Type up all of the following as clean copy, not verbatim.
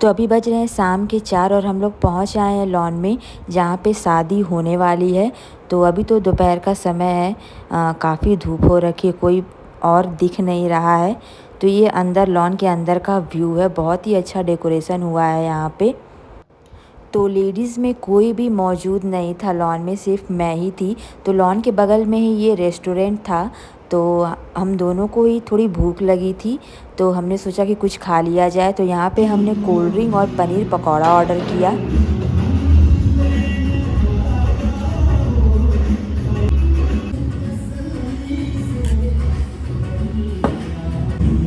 तो अभी बज रहे हैं शाम के 4 और हम लोग पहुंच आए हैं लॉन में जहां पे शादी होने वाली है। तो अभी तो दोपहर का समय है, काफ़ी धूप हो रखी है, कोई और दिख नहीं रहा है। तो ये अंदर लॉन के अंदर का व्यू है, बहुत ही अच्छा डेकोरेशन हुआ है यहाँ पे। तो लेडीज़ में कोई भी मौजूद नहीं था लॉन में, सिर्फ मैं ही थी। तो लॉन के बगल में ही ये रेस्टोरेंट था। तो हम दोनों को ही थोड़ी भूख लगी थी, तो हमने सोचा कि कुछ खा लिया जाए। तो यहाँ पे हमने कोल्ड ड्रिंक और पनीर पकौड़ा ऑर्डर किया।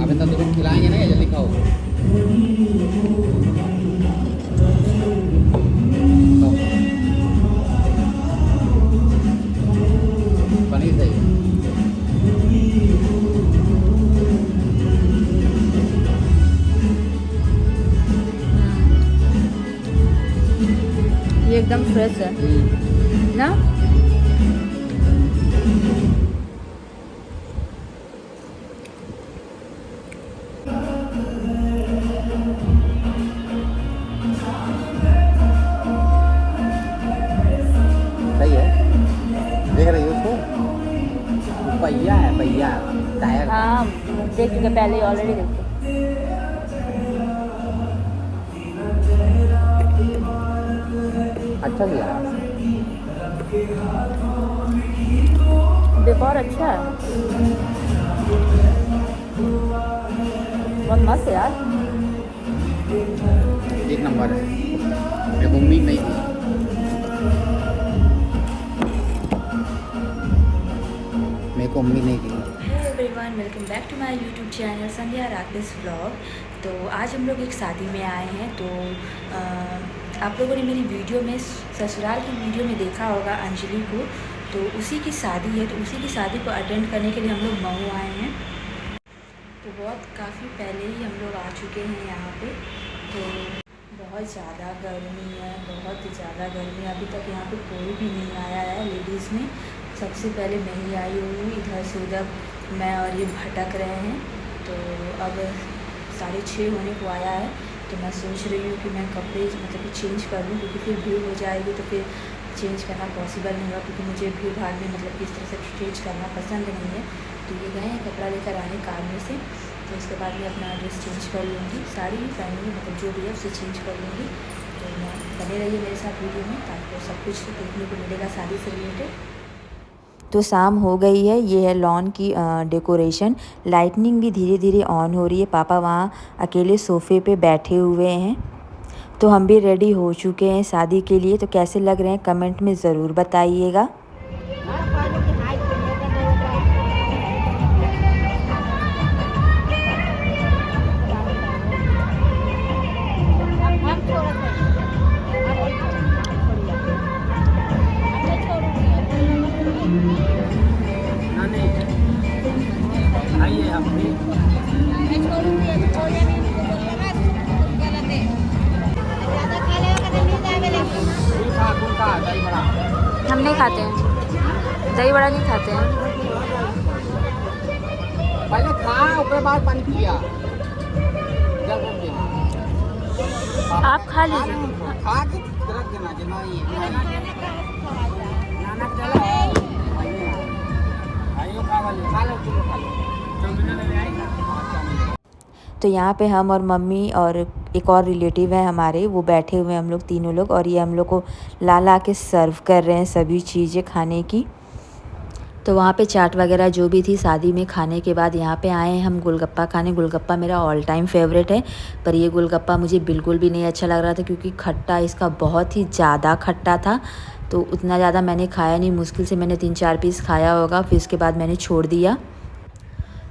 अब इतना तुम खिलाएंगे ना, जल्दी खाओ। पनीर चाहिए। ये एकदम फ्रेश है ना। सही है। देख रही हो उसको? पहिया है, पहिया टायर। हाँ देख चुके पहले, ऑलरेडी देख चुके। अच्छा दिया। डेकोर अच्छा है, बहुत मस्त है यार। एक नंबर है, मेरे को उम्मीद नहीं थी। मेरे को उम्मीद नहीं थी। Hello everyone, welcome back to my YouTube channel Sandhya Rakesh vlog. तो आज हम लोग एक शादी में आए हैं। तो आप लोगों ने मेरी वीडियो में, ससुराल की वीडियो में देखा होगा अंजलि को। तो उसी की शादी है, तो उसी की शादी को अटेंड करने के लिए हम लोग मऊ आए हैं। तो काफ़ी पहले ही हम लोग आ चुके हैं यहाँ पे। तो बहुत ज़्यादा गर्मी है, बहुत ज़्यादा गर्मी। अभी तक यहाँ पे कोई भी नहीं आया है लेडीज़ में। सबसे पहले मैं ही आई हुई हूँ, इधर से उधर मैं और ये भटक रहे हैं। तो अब 6:30 होने को आया है। तो मैं सोच रही हूँ कि मैं कपड़े मतलब कि चेंज कर लूँ, क्योंकि फिर भीड़ हो जाएगी तो फिर चेंज करना पॉसिबल नहीं होगा, क्योंकि मुझे भीड़ भाड़ में मतलब किस तरह से चेंज करना पसंद नहीं है। तो ये गए हैं कपड़ा लेकर आने कार में से। तो उसके बाद मैं अपना ड्रेस चेंज कर लूँगी, साड़ी पहनूँगी, मतलब जो भी है उसे चेंज कर लूँगी। तो मैं बने रहिए मेरे साथ वीडियो में, ताकि सब कुछ देखने को मिलेगा शादी से रिलेटेड। तो शाम हो गई है, ये है लॉन की डेकोरेशन। लाइटनिंग भी धीरे धीरे ऑन हो रही है। पापा वहाँ अकेले सोफ़े पे बैठे हुए हैं। तो हम भी रेडी हो चुके हैं शादी के लिए। तो कैसे लग रहे हैं कमेंट में ज़रूर बताइएगा। हम नहीं खाते हैं, दही बड़ा नहीं खाते हैं। पहले खा, उसके बाद पानी पिया। आप खा लीजिए। खा के रख देना जना ये। नाना चलो आइयो, खा लो तुम खा लो। तो यहाँ पे हम और मम्मी और एक और रिलेटिव है हमारे, वो बैठे हुए हैं, हम लोग तीनों लोग। और ये हम लोग को ला के सर्व कर रहे हैं सभी चीज़ें खाने की। तो वहाँ पे चाट वगैरह जो भी थी शादी में खाने के बाद, यहाँ पे आए हैं हम गोलगप्पा खाने। गोलगप्पा मेरा ऑल टाइम फेवरेट है, पर ये गोलगप्पा मुझे बिल्कुल भी नहीं अच्छा लग रहा था, क्योंकि खट्टा इसका बहुत ही ज़्यादा खट्टा था। तो उतना ज़्यादा मैंने खाया नहीं, मुश्किल से मैंने 3-4 पीस खाया होगा, फिर उसके बाद मैंने छोड़ दिया।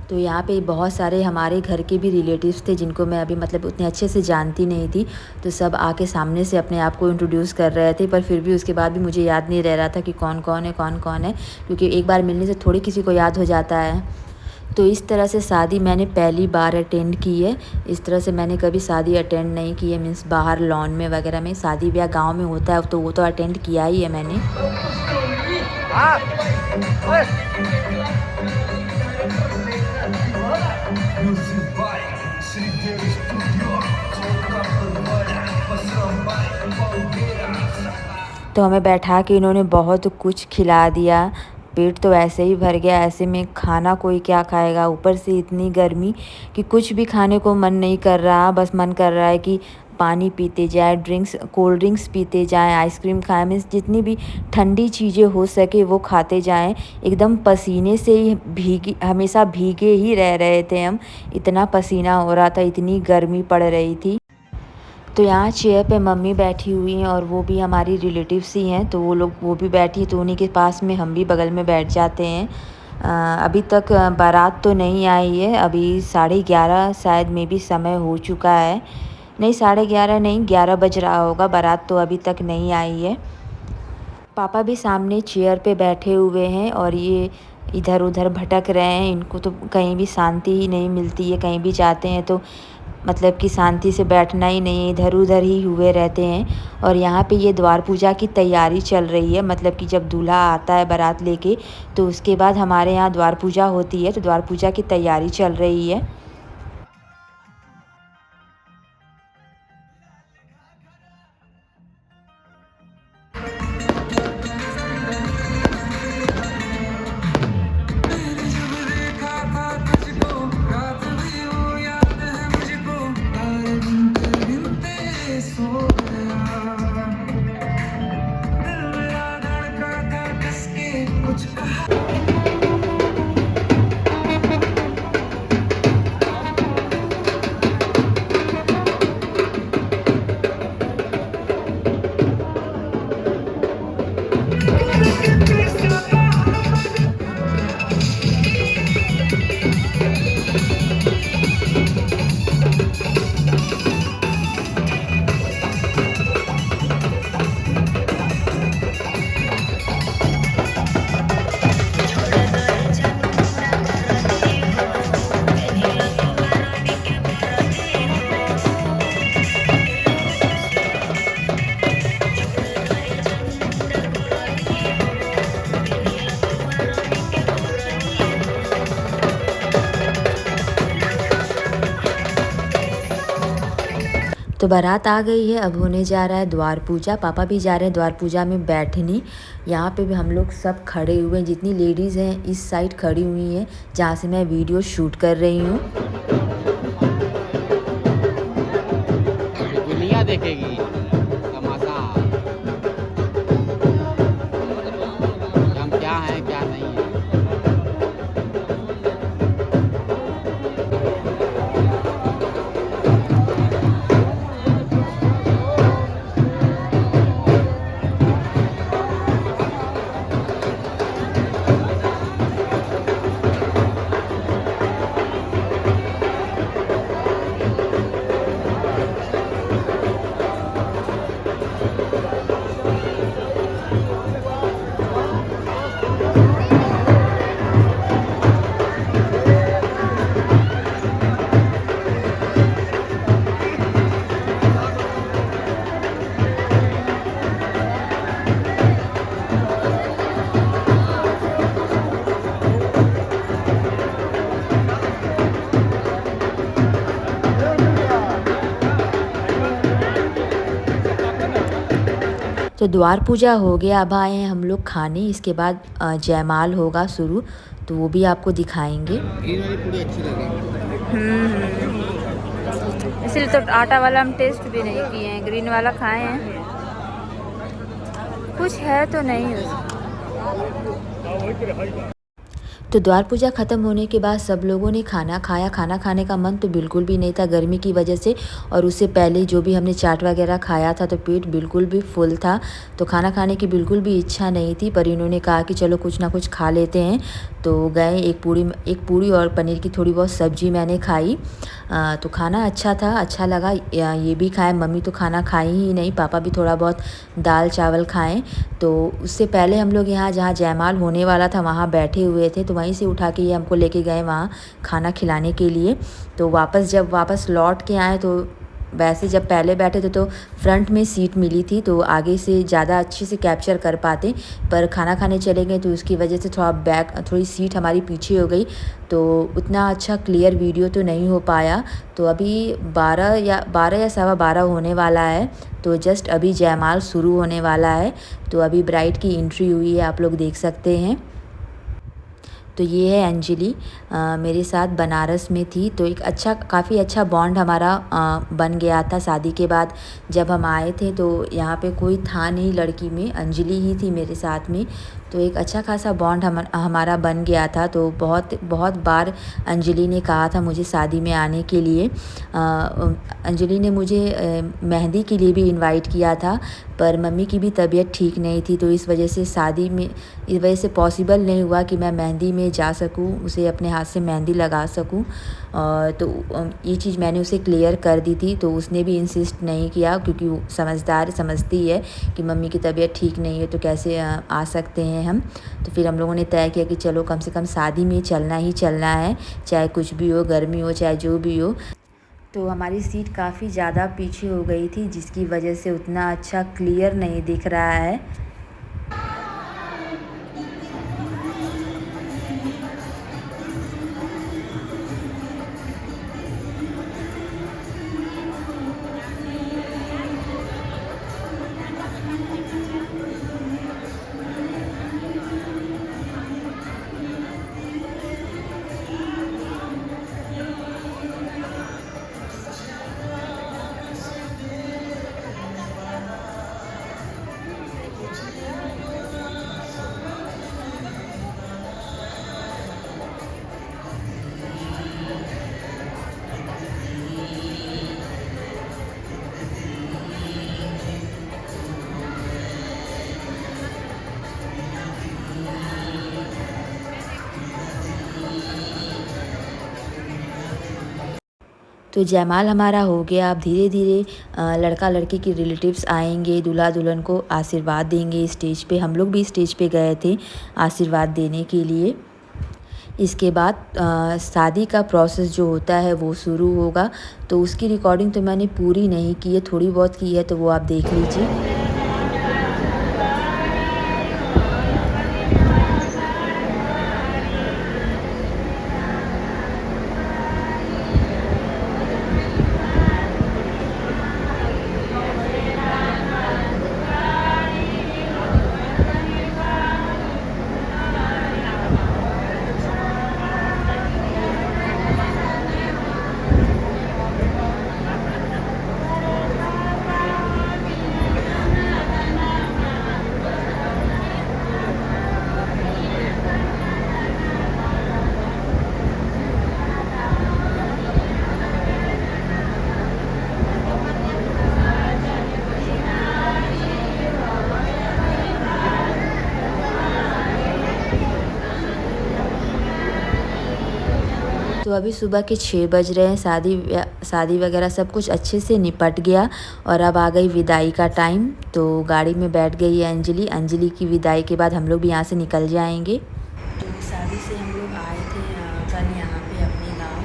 तो यहाँ पे बहुत सारे हमारे घर के भी रिलेटिव्स थे, जिनको मैं अभी मतलब उतने अच्छे से जानती नहीं थी। तो सब आके सामने से अपने आप को इंट्रोड्यूस कर रहे थे, पर फिर भी उसके बाद भी मुझे याद नहीं रह रहा था कि कौन कौन है, क्योंकि एक बार मिलने से थोड़ी किसी को याद हो जाता है। तो इस तरह से शादी मैंने पहली बार अटेंड की है। इस तरह से मैंने कभी शादी अटेंड नहीं की है, मीन्स बाहर लॉन में वगैरह में। शादी ब्याह गाँव में होता है तो वो तो अटेंड किया ही है मैंने। Music by City Studio, Soul Company. तो हमें बैठा के इन्होंने बहुत कुछ खिला दिया। पेट तो ऐसे ही भर गया, ऐसे में खाना कोई क्या खाएगा। ऊपर से इतनी गर्मी कि कुछ भी खाने को मन नहीं कर रहा, बस मन कर रहा है कि पानी पीते जाए, कोल्ड ड्रिंक्स पीते जाएँ, आइसक्रीम खाएँ, मीन्स जितनी भी ठंडी चीज़ें हो सके वो खाते जाएँ। एकदम पसीने से ही हमेशा भीगे ही रह रहे थे हम, इतना पसीना हो रहा था, इतनी गर्मी पड़ रही थी। तो यहाँ चेयर पे मम्मी बैठी हुई हैं और वो भी हमारी रिलेटिव्स ही हैं, तो वो भी बैठी हैं, तो उन्हीं के पास में हम भी बगल में बैठ जाते हैं। अभी तक बारात तो नहीं आई है, अभी 11:30 शायद में भी समय हो चुका है। नहीं, 11:30 नहीं, 11 बज रहा होगा, बारात तो अभी तक नहीं आई है। पापा भी सामने चेयर पे बैठे हुए हैं और ये इधर-उधर भटक रहे हैं। इनको तो कहीं भी शांति ही नहीं मिलती है, कहीं भी जाते हैं तो मतलब कि शांति से बैठना ही नहीं है, इधर-उधर ही हुए रहते हैं। और यहाँ पे ये द्वार पूजा की तैयारी चल रही है, मतलब कि जब दूल्हा आता है बारात लेके तो उसके बाद हमारे यहाँ द्वार पूजा होती है, तो द्वार पूजा की तैयारी चल रही है। तो बारात आ गई है, अब होने जा रहा है द्वार पूजा। पापा भी जा रहे हैं द्वार पूजा में बैठने। यहाँ पे भी हम लोग सब खड़े हुए हैं, जितनी लेडीज़ हैं इस साइड खड़ी हुई हैं जहाँ से मैं वीडियो शूट कर रही हूँ। दुनिया देखेगी तमाशा, हम क्या हैं क्या नहीं है। तो द्वार पूजा हो गया, अब आए हैं हम लोग खाने। इसके बाद जयमाल होगा शुरू, तो वो भी आपको दिखाएंगे। ग्रीन वाली पूरी अच्छी लगेगी। इसलिए तो आटा वाला हम टेस्ट भी नहीं किए हैं, ग्रीन वाला खाए हैं। कुछ है तो नहीं उसमें। तो द्वार पूजा ख़त्म होने के बाद सब लोगों ने खाना खाया। खाना खाने का मन तो बिल्कुल भी नहीं था गर्मी की वजह से, और उससे पहले जो भी हमने चाट वगैरह खाया था तो पेट बिल्कुल भी फुल था, तो खाना खाने की बिल्कुल भी इच्छा नहीं थी। पर इन्होंने कहा कि चलो कुछ ना कुछ खा लेते हैं, तो गए। एक पूरी और पनीर की थोड़ी बहुत सब्ज़ी मैंने खाई। तो खाना अच्छा था, अच्छा लगा। ये भी खाए, मम्मी तो खाना खाई ही नहीं, पापा भी थोड़ा बहुत दाल चावल खाएँ। तो उससे पहले हम लोग यहाँ जहाँ जयमाल होने वाला था वहाँ बैठे हुए थे, तो वहीं से उठा के ये हमको लेके गए वहाँ खाना खिलाने के लिए। तो जब वापस लौट के आए तो वैसे जब पहले बैठे थे तो फ्रंट में सीट मिली थी तो आगे से ज़्यादा अच्छे से कैप्चर कर पाते, पर खाना खाने चले गए तो उसकी वजह से थोड़ी सीट हमारी पीछे हो गई, तो उतना अच्छा क्लियर वीडियो तो नहीं हो पाया। तो अभी 12 या सवा 12 होने वाला है, तो जस्ट अभी जयमाल शुरू होने वाला है। तो अभी ब्राइड की एंट्री हुई है, आप लोग देख सकते हैं। तो ये है अंजलि, मेरे साथ बनारस में थी, तो एक काफ़ी अच्छा बॉन्ड हमारा बन गया था शादी के बाद। जब हम आए थे तो यहाँ पे कोई था नहीं लड़की में, अंजलि ही थी मेरे साथ में, तो एक अच्छा खासा बॉन्ड हमारा बन गया था। तो बहुत बार अंजलि ने कहा था मुझे शादी में आने के लिए। अंजलि ने मुझे मेहंदी के लिए भी इनवाइट किया था, पर मम्मी की भी तबीयत ठीक नहीं थी, तो इस वजह से पॉसिबल नहीं हुआ कि मैं मेहंदी में जा सकूं, उसे अपने हाथ से मेहंदी लगा सकूं। तो ये चीज़ मैंने उसे क्लियर कर दी थी, तो उसने भी इंसिस्ट नहीं किया, क्योंकि वो समझती है कि मम्मी की तबीयत ठीक नहीं है तो कैसे आ सकते हैं हम। तो फिर हम लोगों ने तय किया कि चलो कम से कम शादी में चलना ही चलना है, चाहे कुछ भी हो, गर्मी हो चाहे जो भी हो। तो हमारी सीट काफ़ी ज़्यादा पीछे हो गई थी, जिसकी वजह से उतना अच्छा क्लियर नहीं दिख रहा है। तो जयमाल हमारा हो गया। अब धीरे धीरे लड़का लड़की की रिलेटिव्स आएंगे, दूल्हा दुल्हन को आशीर्वाद देंगे स्टेज पे। हम लोग भी स्टेज पे गए थे आशीर्वाद देने के लिए। इसके बाद शादी का प्रोसेस जो होता है वो शुरू होगा, तो उसकी रिकॉर्डिंग तो मैंने पूरी नहीं की है, थोड़ी बहुत की है, तो वो आप देख लीजिए। तो अभी सुबह के 6 बज रहे हैं, शादी वगैरह सब कुछ अच्छे से निपट गया, और अब आ गई विदाई का टाइम। तो गाड़ी में बैठ गई है अंजलि की विदाई के बाद हम लोग भी यहाँ से निकल जाएंगे। तो शादी से हम लोग आए थे कल यहाँ पे अपने गांव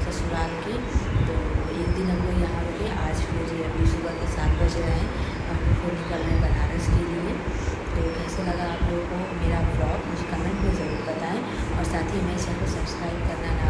ससुराल के, तो एक दिन हम लोग यहाँ रुके। आज फिर अभी सुबह के 7 बज रहे हैं, हम लोग फिर निकल रहे हैं बनारस के लिए। तो कैसे लगा आप लोगों को मेरा ब्लॉग, मुझे कमेंट में ज़रूर बताएं, और साथ ही मेरे चैनल को सब्सक्राइब करना ना